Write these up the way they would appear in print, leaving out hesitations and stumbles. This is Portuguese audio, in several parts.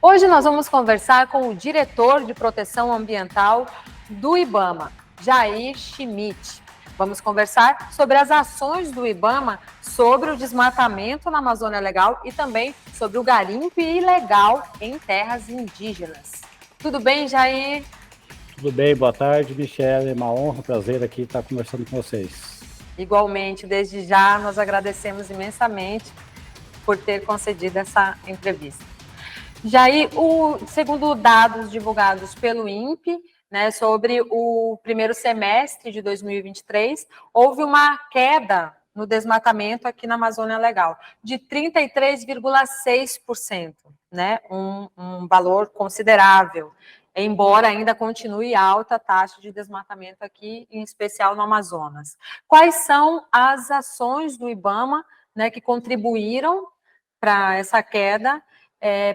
Hoje nós vamos conversar com o diretor de proteção ambiental do IBAMA, Jair Schmidt. Vamos conversar sobre as ações do IBAMA sobre o desmatamento na Amazônia Legal e também sobre o garimpo ilegal em terras indígenas. Tudo bem, Jair? Tudo bem, boa tarde, Michele. É uma honra, um prazer aqui estar conversando com vocês. Igualmente, desde já nós agradecemos imensamente por ter concedido essa entrevista. Jair, segundo dados divulgados pelo INPE, né, sobre o primeiro semestre de 2023, houve uma queda no desmatamento aqui na Amazônia Legal, de 33,6%, né, um valor considerável, embora ainda continue alta a taxa de desmatamento aqui, em especial no Amazonas. Quais são as ações do IBAMA, né, que contribuíram para essa queda,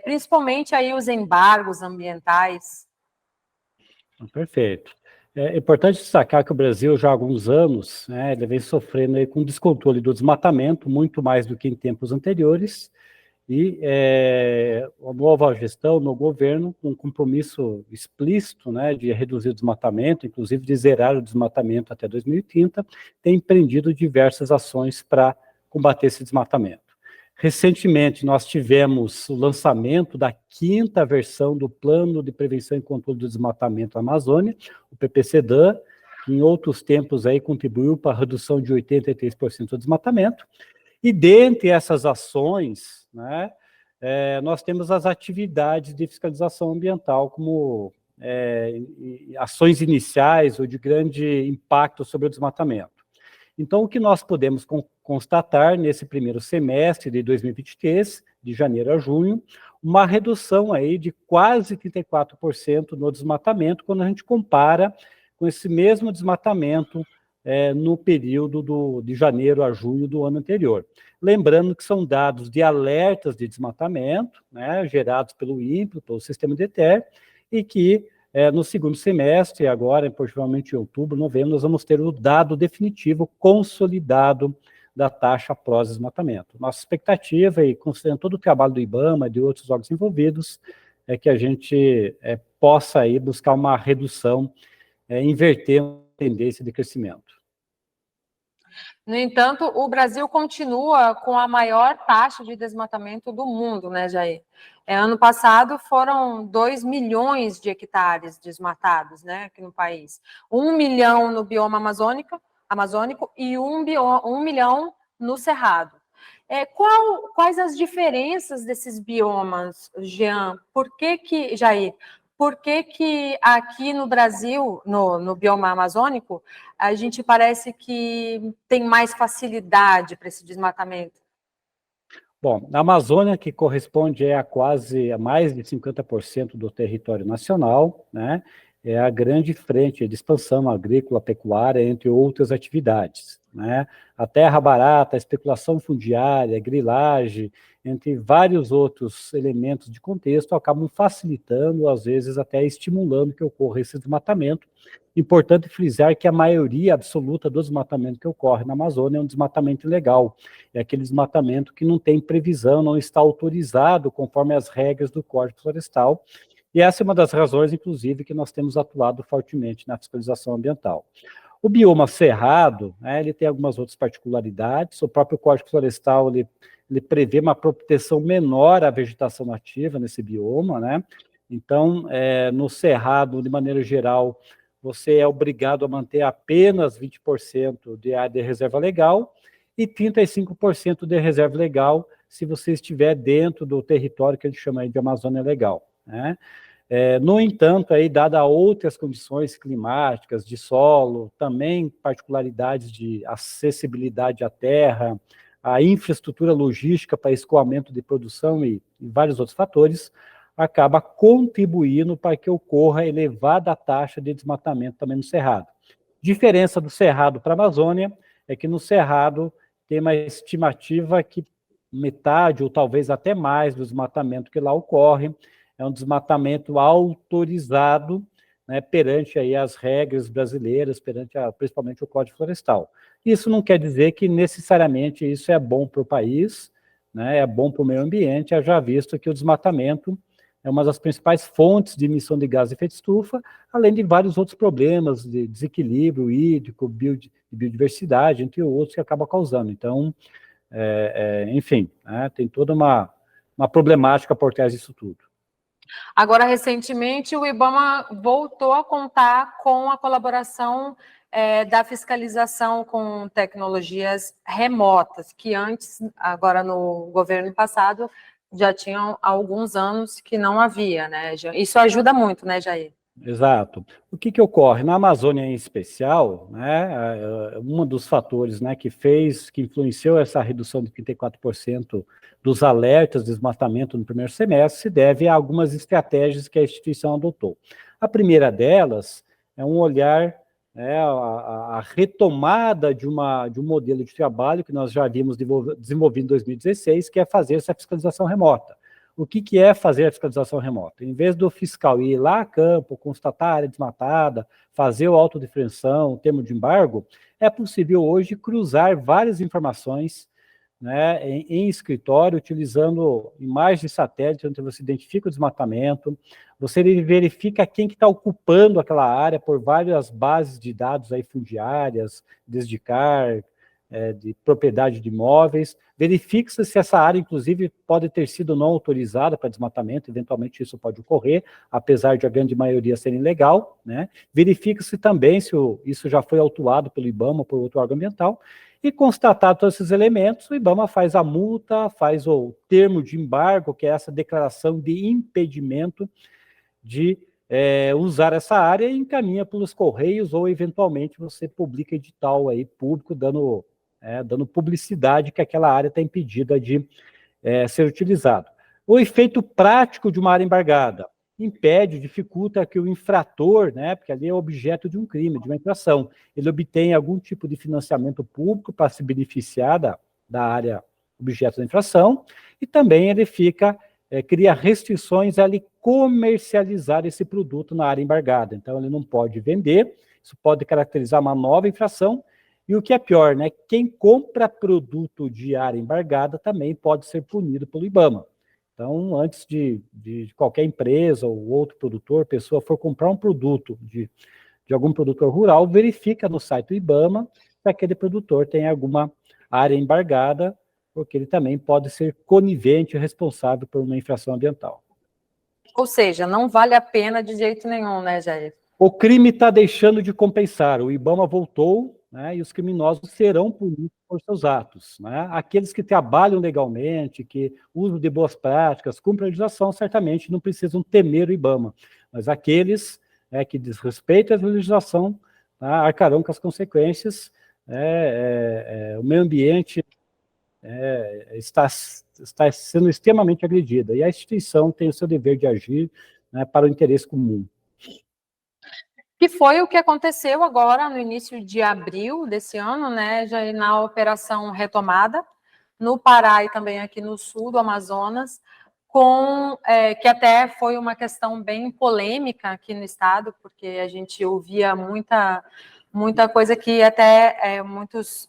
principalmente aí os embargos ambientais? Perfeito. É importante destacar que o Brasil já há alguns anos, né, ele vem sofrendo aí com o descontrole do desmatamento, muito mais do que em tempos anteriores, e a nova gestão, no governo, com um compromisso explícito, né, de reduzir o desmatamento, inclusive de zerar o desmatamento até 2030, tem empreendido diversas ações para combater esse desmatamento. Recentemente, nós tivemos o lançamento da 5ª versão do Plano de Prevenção e Controle do Desmatamento da Amazônia, o PPCDAM, que em outros tempos aí contribuiu para a redução de 83% do desmatamento. E dentre essas ações, né, nós temos as atividades de fiscalização ambiental como ações iniciais ou de grande impacto sobre o desmatamento. Então, o que nós podemos constatar nesse primeiro semestre de 2023, de janeiro a junho, uma redução aí de quase 34% no desmatamento, quando a gente compara com esse mesmo desmatamento no período de janeiro a junho do ano anterior. Lembrando que são dados de alertas de desmatamento, né, gerados pelo INPE, pelo sistema DETER, e que no segundo semestre, agora, provavelmente em outubro, novembro, nós vamos ter o dado definitivo consolidado da taxa pós-desmatamento. Nossa expectativa, e considerando todo o trabalho do IBAMA e de outros órgãos envolvidos, é que a gente possa aí buscar uma redução, inverter a tendência de crescimento. No entanto, o Brasil continua com a maior taxa de desmatamento do mundo, né, Jair? Ano passado foram 2 milhões de hectares desmatados, né, aqui no país. 1 milhão no bioma amazônico e 1 milhão no Cerrado. Quais as diferenças desses biomas, Jean? Jair, por que aqui no Brasil, no bioma amazônico, a gente parece que tem mais facilidade para esse desmatamento? Bom, a Amazônia, que corresponde a mais de 50% do território nacional, né, é a grande frente de expansão agrícola, pecuária, entre outras atividades, né? A terra barata, a especulação fundiária, a grilagem, entre vários outros elementos de contexto, acabam facilitando, às vezes até estimulando que ocorra esse desmatamento. Importante frisar que a maioria absoluta do desmatamento que ocorre na Amazônia é um desmatamento ilegal, é aquele desmatamento que não tem previsão, não está autorizado conforme as regras do Código Florestal, e essa é uma das razões, inclusive, que nós temos atuado fortemente na fiscalização ambiental. O bioma cerrado, né, ele tem algumas outras particularidades, o próprio Código Florestal, ele prevê uma proteção menor à vegetação nativa nesse bioma, né? Então, no cerrado, de maneira geral, você é obrigado a manter apenas 20% de área de reserva legal e 35% de reserva legal se você estiver dentro do território que a gente chama de Amazônia Legal, né? No entanto, aí, dada outras condições climáticas, de solo, também particularidades de acessibilidade à terra, a infraestrutura logística para escoamento de produção e vários outros fatores, acaba contribuindo para que ocorra elevada taxa de desmatamento também no Cerrado. Diferença do Cerrado para a Amazônia é que no Cerrado tem uma estimativa que metade ou talvez até mais do desmatamento que lá ocorre é um desmatamento autorizado, né, perante aí as regras brasileiras, principalmente o Código Florestal. Isso não quer dizer que necessariamente isso é bom para o país, né, é bom para o meio ambiente, já visto que o desmatamento é uma das principais fontes de emissão de gás de efeito estufa, além de vários outros problemas de desequilíbrio hídrico, biodiversidade, entre outros, que acaba causando. Então, enfim, né, tem toda uma problemática por trás disso tudo. Agora, recentemente, o IBAMA voltou a contar com a colaboração da fiscalização com tecnologias remotas, que antes, agora no governo passado, já tinham alguns anos que não havia, né? Isso ajuda muito, né, Jair? Exato. O que ocorre? Na Amazônia em especial, né, um dos fatores, né, que influenciou essa redução de 34% dos alertas de desmatamento no primeiro semestre se deve a algumas estratégias que a instituição adotou. A primeira delas é um olhar, né, a retomada de um modelo de trabalho que nós já havíamos desenvolvido em 2016, que é fazer essa fiscalização remota. O que é fazer a fiscalização remota? Em vez do fiscal ir lá a campo, constatar a área desmatada, fazer o autodefinição, o termo de embargo, é possível hoje cruzar várias informações, né, em escritório, utilizando imagens de satélite, onde você identifica o desmatamento, você verifica quem que está ocupando aquela área por várias bases de dados aí fundiárias, Desdicar, de propriedade de imóveis, verifica-se se essa área, inclusive, pode ter sido não autorizada para desmatamento, eventualmente isso pode ocorrer, apesar de a grande maioria ser ilegal, né? Verifica-se também se isso já foi autuado pelo IBAMA ou por outro órgão ambiental, e constatado todos esses elementos, o IBAMA faz a multa, faz o termo de embargo, que é essa declaração de impedimento de usar essa área e encaminha pelos correios, ou eventualmente você publica edital aí público, dando publicidade que aquela área está impedida de ser utilizada. O efeito prático de uma área embargada impede, dificulta que o infrator, né, porque ali é objeto de um crime, de uma infração, ele obtenha algum tipo de financiamento público para se beneficiar da área objeto da infração, e também ele cria restrições a ele comercializar esse produto na área embargada. Então, ele não pode vender, isso pode caracterizar uma nova infração, e o que é pior, né? Quem compra produto de área embargada também pode ser punido pelo IBAMA. Então, antes de qualquer empresa ou outro produtor, pessoa for comprar um produto de algum produtor rural, verifica no site do IBAMA se aquele produtor tem alguma área embargada, porque ele também pode ser conivente e responsável por uma infração ambiental. Ou seja, não vale a pena de jeito nenhum, né, Jair? O crime está deixando de compensar, o IBAMA voltou, né, e os criminosos serão punidos por seus atos. Né? Aqueles que trabalham legalmente, que usam de boas práticas, cumprem a legislação, certamente não precisam temer o IBAMA, mas aqueles que desrespeitam a legislação, tá, arcarão com as consequências. O meio ambiente está sendo extremamente agredida, e a instituição tem o seu dever de agir, né, para o interesse comum. Que foi o que aconteceu agora no início de abril desse ano, né, já na Operação Retomada, no Pará e também aqui no sul do Amazonas, que até foi uma questão bem polêmica aqui no estado, porque a gente ouvia muita coisa que até muitas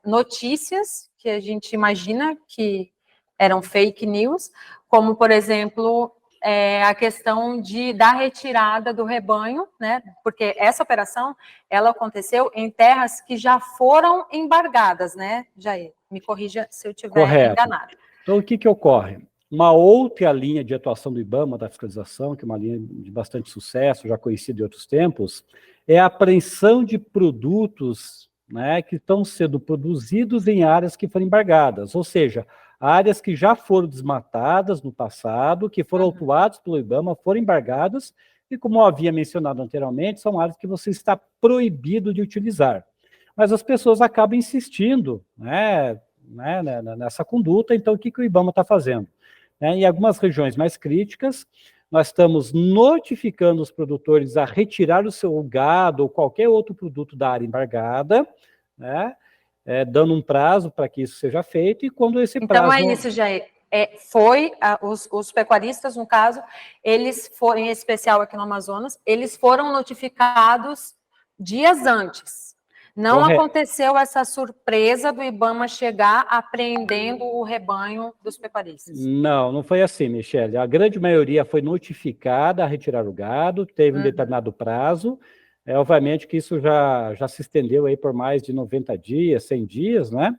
notícias que a gente imagina que eram fake news, como, por exemplo, a questão da retirada do rebanho, né? Porque essa operação, ela aconteceu em terras que já foram embargadas, né, Jair? Me corrija se eu estiver enganado. Então, o que ocorre? Uma outra linha de atuação do IBAMA, da fiscalização, que é uma linha de bastante sucesso, já conhecida em outros tempos, é a apreensão de produtos, né, que estão sendo produzidos em áreas que foram embargadas, ou seja, áreas que já foram desmatadas no passado, que foram autuadas pelo IBAMA, foram embargadas, e como eu havia mencionado anteriormente, são áreas que você está proibido de utilizar. Mas as pessoas acabam insistindo, nessa conduta. Então, o que o IBAMA está fazendo? Em algumas regiões mais críticas, nós estamos notificando os produtores a retirar o seu gado ou qualquer outro produto da área embargada, né? Dando um prazo para que isso seja feito, e quando esse prazo... Então, é isso, Jair. Os pecuaristas, no caso, eles foram, em especial aqui no Amazonas, eles foram notificados dias antes. Não aconteceu essa surpresa do IBAMA chegar apreendendo o rebanho dos pecuaristas. Não foi assim, Michele. A grande maioria foi notificada a retirar o gado, teve um determinado prazo. Obviamente que isso já se estendeu aí por mais de 90 dias, 100 dias, né?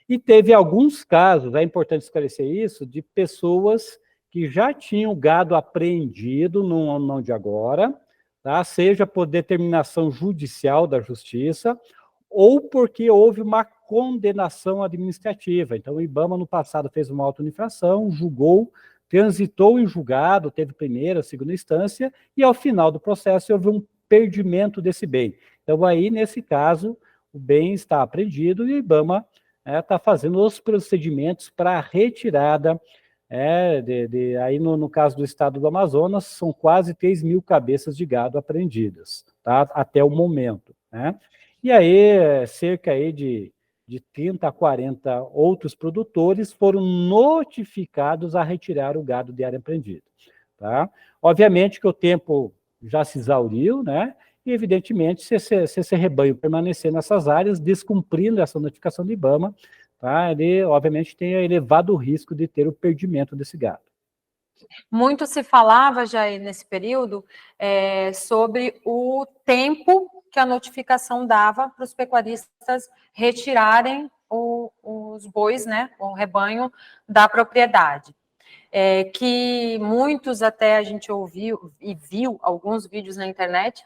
E teve alguns casos, é importante esclarecer isso, de pessoas que já tinham gado apreendido, não de agora, tá? Seja por determinação judicial da justiça, ou porque houve uma condenação administrativa. Então, o IBAMA, no passado, fez uma auto-infração, julgou, transitou em julgado, teve primeira, segunda instância, e ao final do processo houve um perdimento desse bem. Então, aí, nesse caso, o bem está apreendido e o IBAMA está fazendo os procedimentos para a retirada. Aí, no caso do estado do Amazonas, são quase 3.000 cabeças de gado apreendidas, tá? Até o momento, né? E aí, cerca aí de 30 a 40 outros produtores foram notificados a retirar o gado de área apreendida, tá? Obviamente que o tempo já se exauriu, né? E, evidentemente, se esse rebanho permanecer nessas áreas, descumprindo essa notificação do IBAMA, tá? Ele, obviamente, tem elevado risco de ter o perdimento desse gado. Muito se falava já nesse período sobre o tempo que a notificação dava para os pecuaristas retirarem os bois, né, o rebanho da propriedade. Que muitos até a gente ouviu e viu alguns vídeos na internet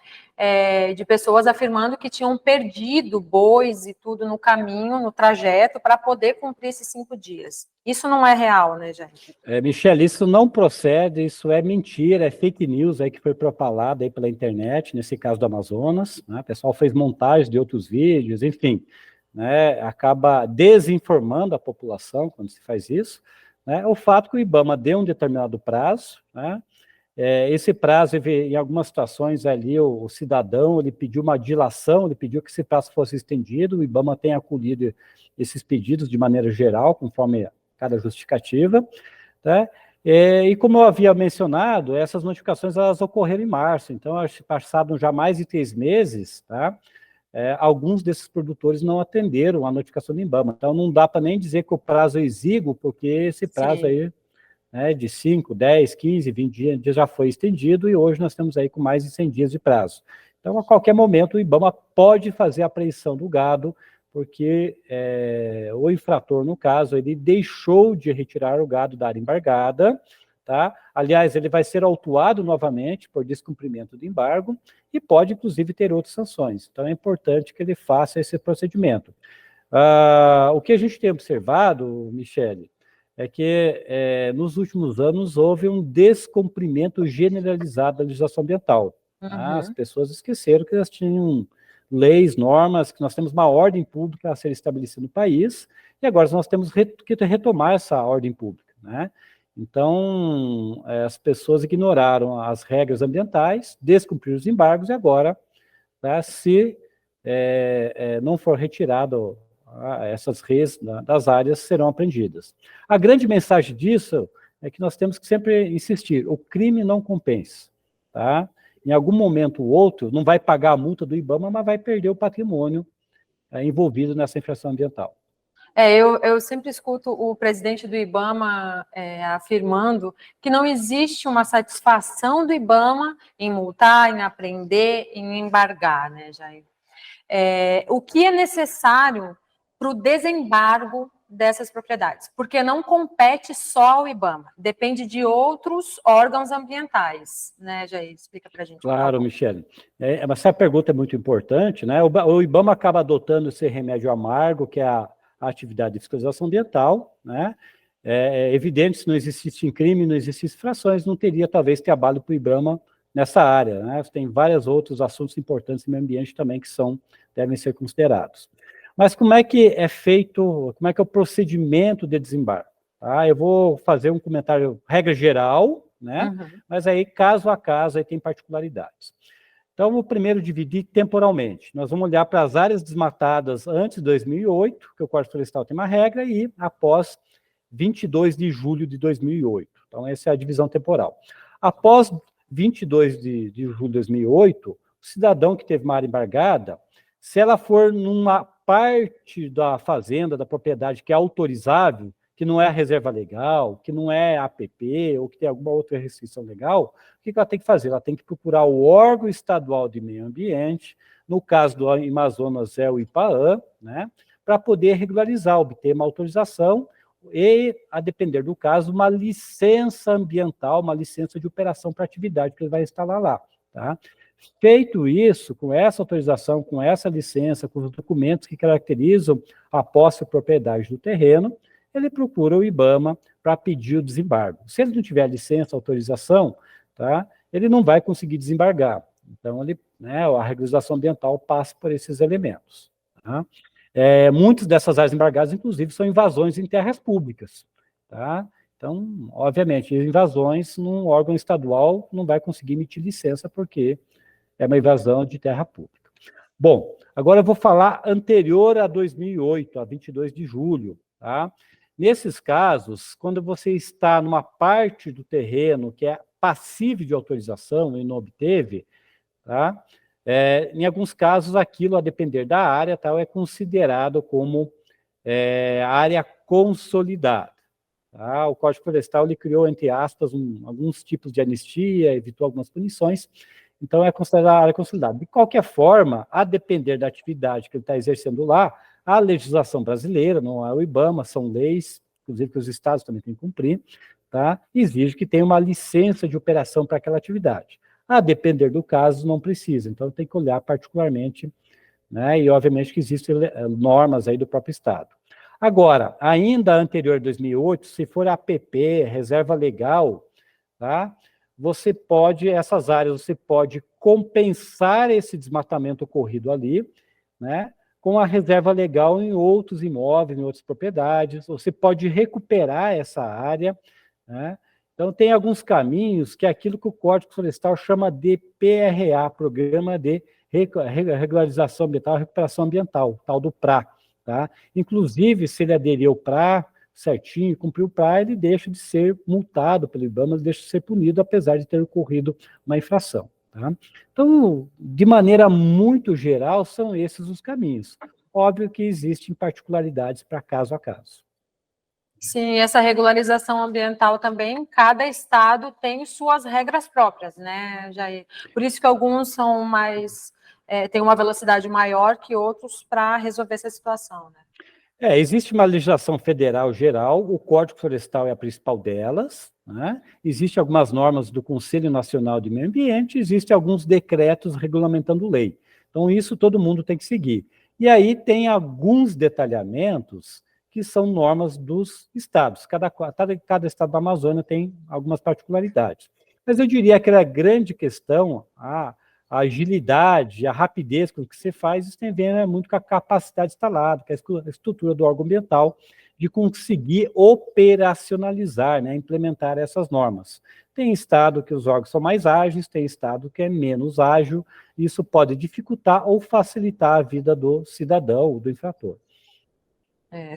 de pessoas afirmando que tinham perdido bois e tudo no caminho, no trajeto, para poder cumprir esses 5 dias. Isso não é real, né, Jair? Michele, isso não procede, isso é mentira, é fake news aí que foi propalada aí pela internet, nesse caso do Amazonas, né? O pessoal fez montagem de outros vídeos, enfim, né? Acaba desinformando a população quando se faz isso. Né? O fato que o IBAMA deu um determinado prazo, né? Esse prazo, em algumas situações ali, o cidadão, ele pediu uma dilação, ele pediu que esse prazo fosse estendido, o IBAMA tem acolhido esses pedidos de maneira geral, conforme cada justificativa, tá? E como eu havia mencionado, essas notificações, elas ocorreram em março, então, passaram já mais de 3 meses, tá? Alguns desses produtores não atenderam a notificação do IBAMA, então não dá para nem dizer que o prazo é exíguo, porque esse prazo aí, né, de 5, 10, 15, 20 dias já foi estendido e hoje nós estamos aí com mais de 100 dias de prazo. Então, a qualquer momento, o IBAMA pode fazer a apreensão do gado, porque o infrator, no caso, ele deixou de retirar o gado da área embargada, tá? Aliás, ele vai ser autuado novamente por descumprimento do embargo e pode, inclusive, ter outras sanções. Então, é importante que ele faça esse procedimento. O que a gente tem observado, Michele, é que nos últimos anos houve um descumprimento generalizado da legislação ambiental. Tá? As pessoas esqueceram que elas tinham leis, normas, que nós temos uma ordem pública a ser estabelecida no país, e agora nós temos que retomar essa ordem pública, né? Então, as pessoas ignoraram as regras ambientais, descumpriram os embargos, e agora, tá, se não for retirado essas redes das áreas, serão apreendidas. A grande mensagem disso é que nós temos que sempre insistir, o crime não compensa, tá? Em algum momento ou outro, não vai pagar a multa do IBAMA, mas vai perder o patrimônio envolvido nessa infração ambiental. Eu sempre escuto o presidente do IBAMA afirmando que não existe uma satisfação do IBAMA em multar, em apreender, em embargar, né, Jair? O que é necessário para o desembargo dessas propriedades? Porque não compete só ao IBAMA, depende de outros órgãos ambientais, né, Jair? Explica para a gente. Claro, Michele. Essa pergunta é muito importante, né? O IBAMA acaba adotando esse remédio amargo, que é a atividade de fiscalização ambiental, né? É evidente, se não existisse crime, não existisse infrações, não teria, talvez, trabalho para o IBAMA nessa área, né? Tem vários outros assuntos importantes no meio ambiente também que devem ser considerados. Mas como é que é feito, como é que é o procedimento de desembarque? Tá? Eu vou fazer um comentário, regra geral, né? Mas aí, caso a caso, aí tem particularidades. Então, vamos primeiro dividir temporalmente. Nós vamos olhar para as áreas desmatadas antes de 2008, que o Código Florestal tem uma regra, e após 22 de julho de 2008. Então, essa é a divisão temporal. Após 22 de julho de 2008, o cidadão que teve uma área embargada, Se ela for numa parte da fazenda, da propriedade que é autorizável, que não é reserva legal, que não é APP, ou que tem alguma outra restrição legal, o que ela tem que fazer? Ela tem que procurar o órgão estadual de meio ambiente, no caso do Amazonas é o IPAAM, né, para poder regularizar, obter uma autorização e, a depender do caso, uma licença ambiental, uma licença de operação para atividade que ele vai instalar lá. Tá? Feito isso, com essa autorização, com essa licença, com os documentos que caracterizam a posse e propriedade do terreno, ele procura o IBAMA para pedir o desembargo. Se ele não tiver licença, autorização, tá, ele não vai conseguir desembargar. Então, a regularização ambiental passa por esses elementos. Tá? Muitas dessas áreas embargadas, inclusive, são invasões em terras públicas. Tá? Então, obviamente, invasões num órgão estadual não vai conseguir emitir licença, porque é uma invasão de terra pública. Bom, agora eu vou falar anterior a 2008, a 22 de julho. Tá? Nesses casos, quando você está numa parte do terreno que é passível de autorização e não obteve, tá? Em alguns casos, aquilo, a depender da área, tal, é considerado como área consolidada. Tá? O Código Florestal ele criou, entre aspas, alguns tipos de anistia, evitou algumas punições, então é considerada área consolidada. De qualquer forma, a depender da atividade que ele está exercendo lá, a legislação brasileira, não é o IBAMA, são leis, inclusive que os estados também têm que cumprir, tá? Exige que tenha uma licença de operação para aquela atividade. A depender do caso, não precisa, então tem que olhar particularmente, né? E obviamente que existem normas aí do próprio estado. Agora, ainda anterior a 2008, se for APP, reserva legal, tá? Você pode, essas áreas, você pode compensar esse desmatamento ocorrido ali, né? Com a reserva legal em outros imóveis, em outras propriedades, você pode recuperar essa área, né? Então, tem alguns caminhos que é aquilo que o Código Florestal chama de PRA, Programa de Regularização Ambiental e Recuperação Ambiental, tal do PRA. Tá? Inclusive, se ele aderir ao PRA certinho, cumprir o PRA, ele deixa de ser multado pelo IBAMA, ele deixa de ser punido, apesar de ter ocorrido uma infração. Tá? Então, de maneira muito geral, são esses os caminhos. Óbvio que existem particularidades para caso a caso. Sim, essa regularização ambiental também, cada estado tem suas regras próprias, né, Jair? Por isso que alguns são mais, têm uma velocidade maior que outros para resolver essa situação, né? Existe uma legislação federal geral, o Código Florestal é a principal delas, né? Existem algumas normas do Conselho Nacional de Meio Ambiente, existem alguns decretos regulamentando lei. Então, isso todo mundo tem que seguir. E aí tem alguns detalhamentos que são normas dos estados. Cada estado da Amazônia tem algumas particularidades. Mas eu diria que a grande questão, a agilidade, a rapidez com que se faz, isso tem a ver muito com a capacidade instalada, com a estrutura do órgão ambiental, de conseguir operacionalizar, né, implementar essas normas. Tem estado que os órgãos são mais ágeis, tem estado que é menos ágil, isso pode dificultar ou facilitar a vida do cidadão ou do infrator.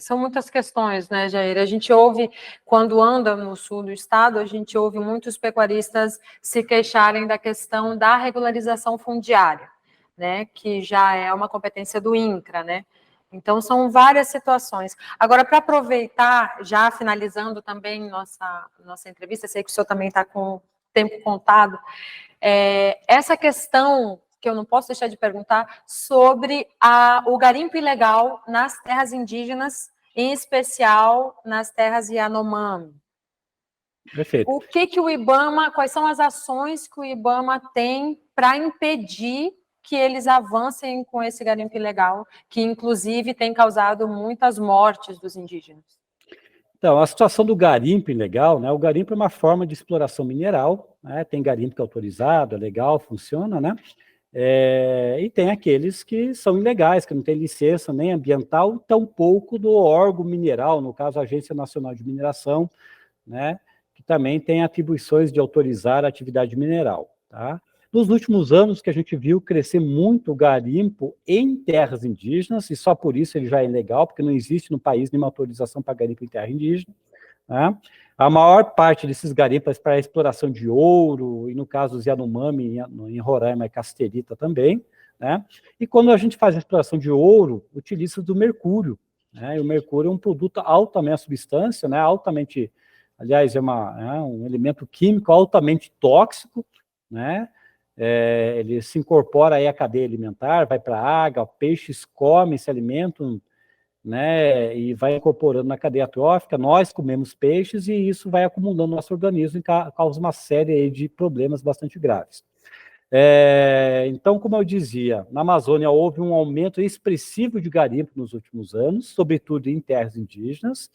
São muitas questões, né, Jair? A gente ouve, quando anda no sul do estado, a gente ouve muitos pecuaristas se queixarem da questão da regularização fundiária, né, que já é uma competência do INCRA, né? Então, são várias situações. Agora, para aproveitar, já finalizando também nossa entrevista, sei que o senhor também está com o tempo contado, essa questão que eu não posso deixar de perguntar, sobre o garimpo ilegal nas terras indígenas, em especial nas terras Yanomami. Perfeito. O que o IBAMA, quais são as ações que o IBAMA tem para impedir que eles avancem com esse garimpo ilegal, que inclusive tem causado muitas mortes dos indígenas? Então, a situação do garimpo ilegal, né? O garimpo é uma forma de exploração mineral, né? Tem garimpo que é autorizado, é legal, funciona, né? E tem aqueles que são ilegais, que não têm licença nem ambiental, tampouco do órgão mineral, no caso a Agência Nacional de Mineração, né, que também tem atribuições de autorizar a atividade mineral. Tá? Nos últimos anos que a gente viu crescer muito o garimpo em terras indígenas, e só por isso ele já é ilegal, porque não existe no país nenhuma autorização para garimpo em terra indígena. Tá? A maior parte desses garimpos é para exploração de ouro, e no caso dos Yanomami, em Roraima, é casterita também, né? E quando a gente faz a exploração de ouro, utiliza do mercúrio, né? E o mercúrio é um produto altamente, a substância, né? Altamente, aliás, é um elemento químico altamente tóxico, né? Ele se incorpora aí à cadeia alimentar, vai para a água, peixes comem, se alimentam, né, e vai incorporando na cadeia trófica, nós comemos peixes e isso vai acumulando no nosso organismo e causa uma série aí de problemas bastante graves. Então, como eu dizia, na Amazônia houve um aumento expressivo de garimpo nos últimos anos, sobretudo em terras indígenas.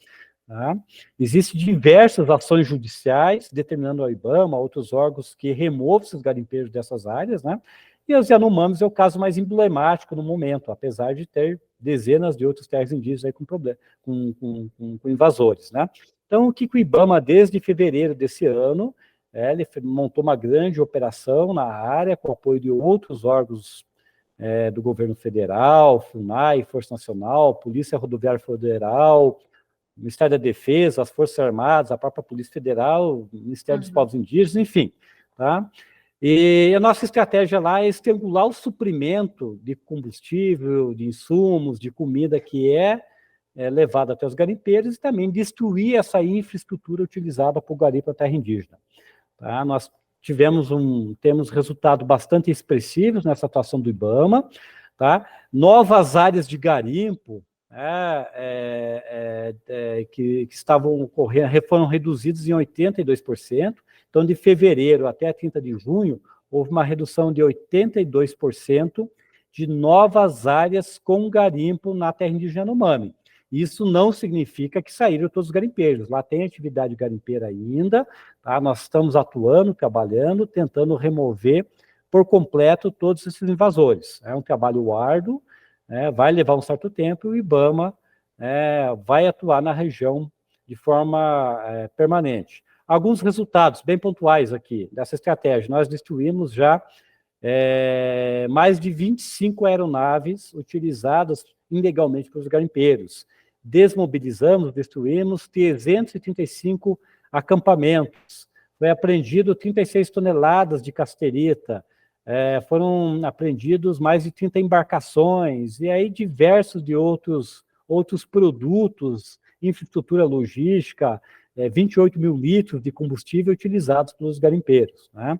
Tá? Existem diversas ações judiciais determinando ao IBAMA, outros órgãos que removam esses garimpeiros dessas áreas, né? E os Yanomamis é o caso mais emblemático no momento, apesar de ter dezenas de outras terras indígenas aí com invasores, né? Então, o que o IBAMA, desde fevereiro desse ano, ele montou uma grande operação na área, com apoio de outros órgãos do governo federal, FUNAI, Força Nacional, Polícia Rodoviária Federal, Ministério da Defesa, as Forças Armadas, a própria Polícia Federal, o Ministério dos Povos Indígenas, enfim, tá? E a nossa estratégia lá é estrangular o suprimento de combustível, de insumos, de comida que é levado até os garimpeiros e também destruir essa infraestrutura utilizada por garimpo na terra indígena. Tá? Nós temos resultados bastante expressivos nessa atuação do IBAMA, tá? Novas áreas de garimpo que estavam ocorrendo foram reduzidas em 82%. Então, de fevereiro até 30 de junho, houve uma redução de 82% de novas áreas com garimpo na terra indígena Yanomami. Isso não significa que saíram todos os garimpeiros. Lá tem atividade garimpeira ainda, tá? Nós estamos atuando, trabalhando, tentando remover por completo todos esses invasores. É um trabalho árduo, vai levar um certo tempo e o IBAMA vai atuar na região de forma permanente. Alguns resultados bem pontuais aqui dessa estratégia. Nós destruímos já mais de 25 aeronaves utilizadas ilegalmente pelos garimpeiros. Desmobilizamos, destruímos 335 acampamentos. Foi apreendido 36 toneladas de casterita. Foram apreendidos mais de 30 embarcações, e aí diversos de outros produtos, infraestrutura logística, 28 mil litros de combustível utilizados pelos garimpeiros, né?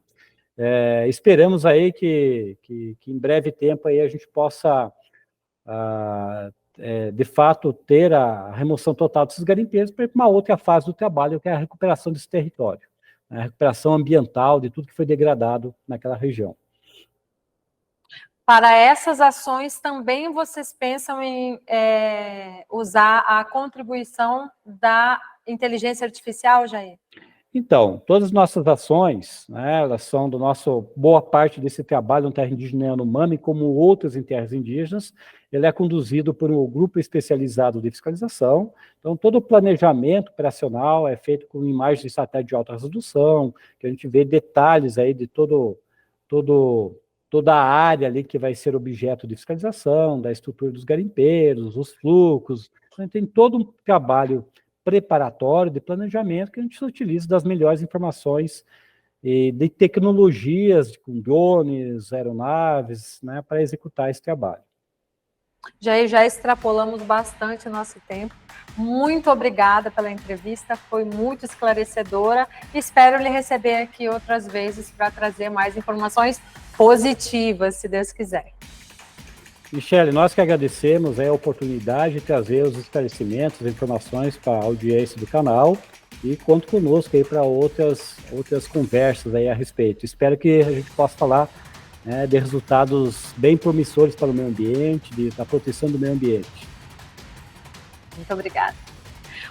Esperamos aí que em breve tempo aí a gente possa, de fato, ter a remoção total desses garimpeiros para uma outra fase do trabalho, que é a recuperação desse território, a recuperação ambiental de tudo que foi degradado naquela região. Para essas ações, também vocês pensam em usar a contribuição da inteligência artificial, Jair? Então, todas as nossas ações, né, elas são boa parte desse trabalho no terra indígena Yanomami, como outras em terras indígenas, ele é conduzido por um grupo especializado de fiscalização. Então, todo o planejamento operacional é feito com imagens de satélite de alta resolução, que a gente vê detalhes aí de toda a área ali que vai ser objeto de fiscalização, da estrutura dos garimpeiros, os fluxos. Então, tem todo um trabalho preparatório de planejamento que a gente utiliza das melhores informações de tecnologias, com drones, aeronaves, né, para executar esse trabalho. Já extrapolamos bastante o nosso tempo. Muito obrigada pela entrevista, foi muito esclarecedora. Espero lhe receber aqui outras vezes para trazer mais informações positivas, se Deus quiser. Michele, nós que agradecemos a oportunidade de trazer os esclarecimentos, as informações para a audiência do canal e conto conosco aí para outras conversas aí a respeito. Espero que a gente possa falar de resultados bem promissores para o meio ambiente, da proteção do meio ambiente. Muito obrigada.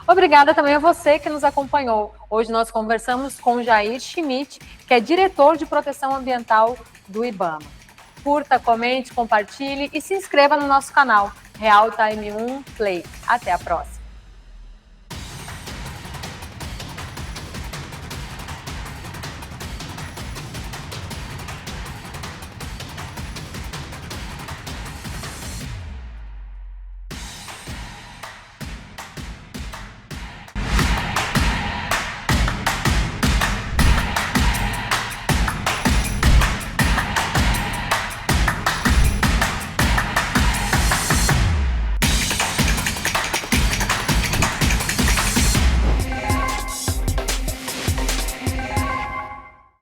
Obrigada também a você que nos acompanhou. Hoje nós conversamos com Jair Schmidt, que é diretor de proteção ambiental do IBAMA. Curta, comente, compartilhe e se inscreva no nosso canal Real Time 1 Play. Até a próxima.